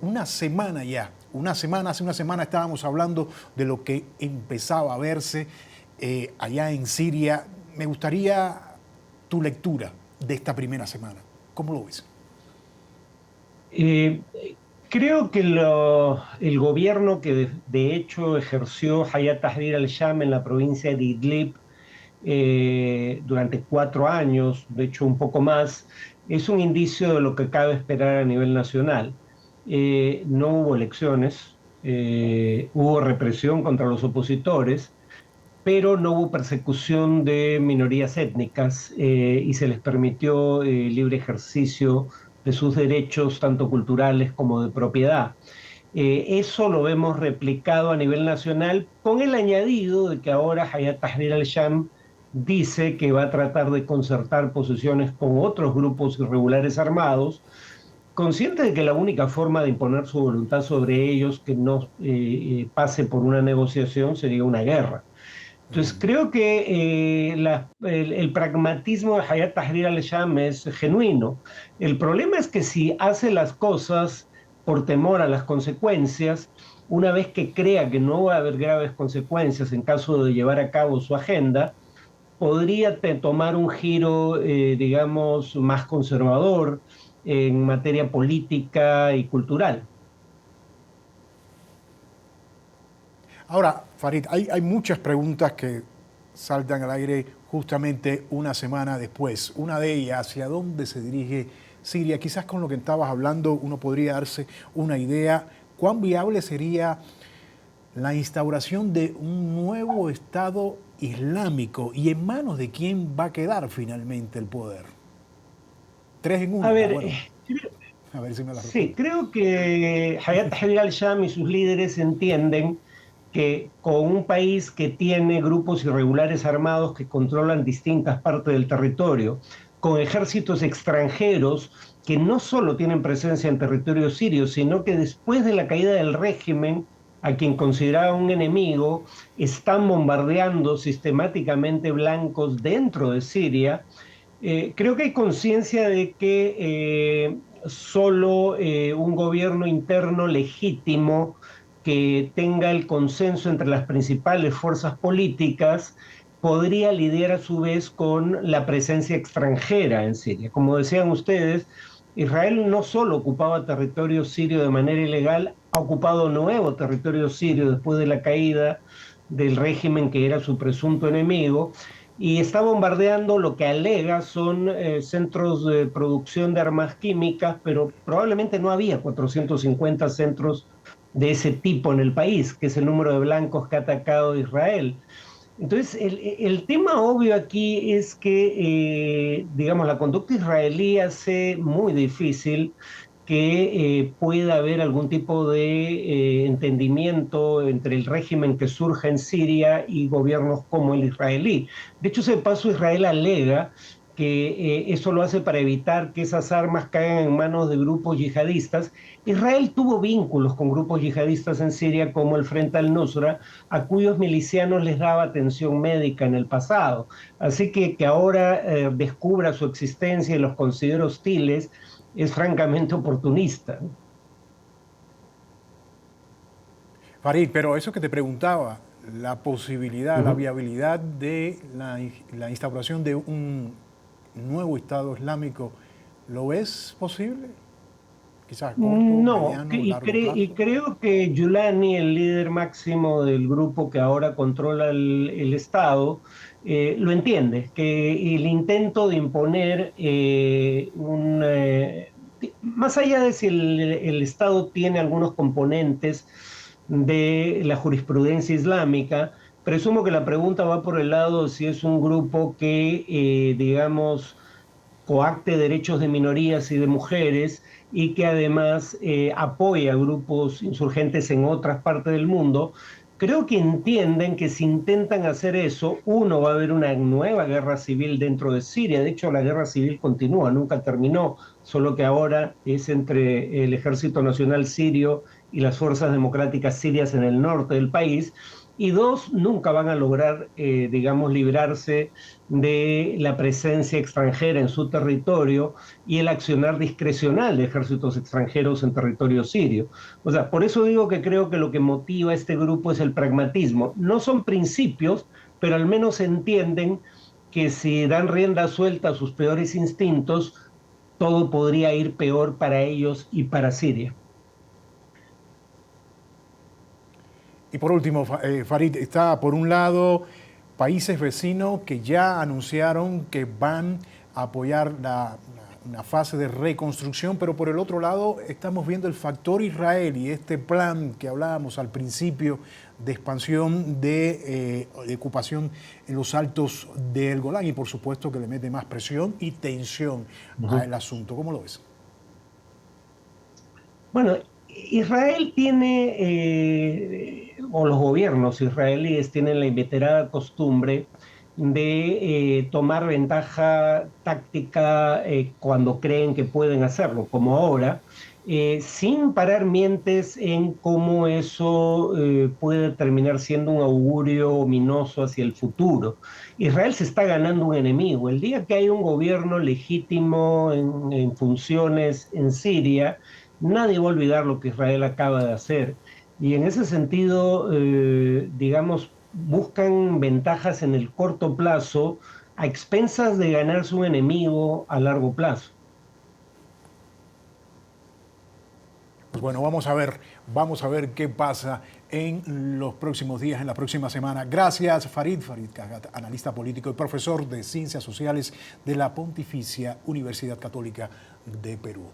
una semana ya, hace una semana estábamos hablando de lo que empezaba a verse allá en Siria. Me gustaría tu lectura de esta primera semana. ¿Cómo lo ves? Eh, Creo que el gobierno que de hecho ejerció Hayat Tahrir al-Sham en la provincia de Idlib durante 4 años, de hecho un poco más, es un indicio de lo que cabe esperar a nivel nacional. No hubo elecciones, hubo represión contra los opositores, pero no hubo persecución de minorías étnicas y se les permitió libre ejercicio de sus derechos, tanto culturales como de propiedad. Eso lo vemos replicado a nivel nacional con el añadido de que ahora Hayat Tahrir al-Sham dice que va a tratar de concertar posiciones con otros grupos irregulares armados, consciente de que la única forma de imponer su voluntad sobre ellos que no pase por una negociación sería una guerra. Entonces, creo que el pragmatismo de Hayat Tahrir al-Sham es genuino. El problema es que si hace las cosas por temor a las consecuencias, una vez que crea que no va a haber graves consecuencias en caso de llevar a cabo su agenda, podría tomar un giro, digamos, más conservador en materia política y cultural. Ahora, Farid, hay muchas preguntas que saltan al aire justamente una semana después. Una de ellas, ¿hacia dónde se dirige Siria? Quizás con lo que estabas hablando uno podría darse una idea. ¿Cuán viable sería la instauración de un nuevo Estado islámico y en manos de quién va a quedar finalmente el poder? Tres en A uno, pero ver, bueno, a ver si me la sí, responde. creo que Hayat Tahrir al-Sham y sus líderes entienden que con un país que tiene grupos irregulares armados que controlan distintas partes del territorio, con ejércitos extranjeros que no solo tienen presencia en territorio sirio, sino que después de la caída del régimen, a quien consideraban un enemigo, están bombardeando sistemáticamente blancos dentro de Siria. Creo que hay conciencia de que solo un gobierno interno legítimo que tenga el consenso entre las principales fuerzas políticas podría lidiar a su vez con la presencia extranjera en Siria. Como decían ustedes, Israel no solo ocupaba territorio sirio de manera ilegal, ha ocupado nuevo territorio sirio después de la caída del régimen que era su presunto enemigo y está bombardeando lo que alega son centros de producción de armas químicas, pero probablemente no había 450 centros de ese tipo en el país, que es el número de blancos que ha atacado Israel. Entonces, el tema obvio aquí es que, digamos, la conducta israelí hace muy difícil que pueda haber algún tipo de entendimiento entre el régimen que surge en Siria y gobiernos como el israelí. De hecho, ese paso Israel alega que eso lo hace para evitar que esas armas caigan en manos de grupos yihadistas. Israel tuvo vínculos con grupos yihadistas en Siria como el Frente al-Nusra, a cuyos milicianos les daba atención médica en el pasado. Así que ahora descubra su existencia y los considera hostiles es francamente oportunista. Farid, pero eso que te preguntaba, la posibilidad, la Uh-huh. viabilidad de la instauración de un nuevo Estado Islámico, ¿lo ves posible? Quizás a corto, No, mediano, largo y plazo. creo que Yulani, el líder máximo del grupo que ahora controla el Estado, lo entiende, que el intento de imponer más allá de si el Estado tiene algunos componentes de la jurisprudencia islámica, presumo que la pregunta va por el lado de si es un grupo que, digamos, coacte derechos de minorías y de mujeres y que además apoya a grupos insurgentes en otras partes del mundo, creo que entienden que si intentan hacer eso, uno, va a haber una nueva guerra civil dentro de Siria. De hecho, la guerra civil continúa, nunca terminó, solo que ahora es entre el Ejército Nacional Sirio y las fuerzas democráticas sirias en el norte del país. y dos, nunca van a lograr, digamos, librarse de la presencia extranjera en su territorio y el accionar discrecional de ejércitos extranjeros en territorio sirio. O sea, por eso digo que creo que lo que motiva a este grupo es el pragmatismo. No son principios, pero al menos entienden que si dan rienda suelta a sus peores instintos, todo podría ir peor para ellos y para Siria. Y por último, Farid, está por un lado países vecinos que ya anunciaron que van a apoyar una fase de reconstrucción, pero por el otro lado estamos viendo el factor Israel y este plan que hablábamos al principio de expansión de ocupación en los altos del Golán y por supuesto que le mete más presión y tensión al asunto. ¿Cómo lo ves? Bueno, Israel tiene, o los gobiernos israelíes tienen la inveterada costumbre de tomar ventaja táctica cuando creen que pueden hacerlo, como ahora, sin parar mientes en cómo eso puede terminar siendo un augurio ominoso hacia el futuro. Israel se está ganando un enemigo. El día que hay un gobierno legítimo en funciones en Siria, nadie va a olvidar lo que Israel acaba de hacer. Y en ese sentido, digamos, buscan ventajas en el corto plazo a expensas de ganarse un enemigo a largo plazo. Pues bueno, vamos a ver qué pasa en los próximos días, en la próxima semana. Gracias, Farid Kajat, analista político y profesor de Ciencias Sociales de la Pontificia Universidad Católica de Perú.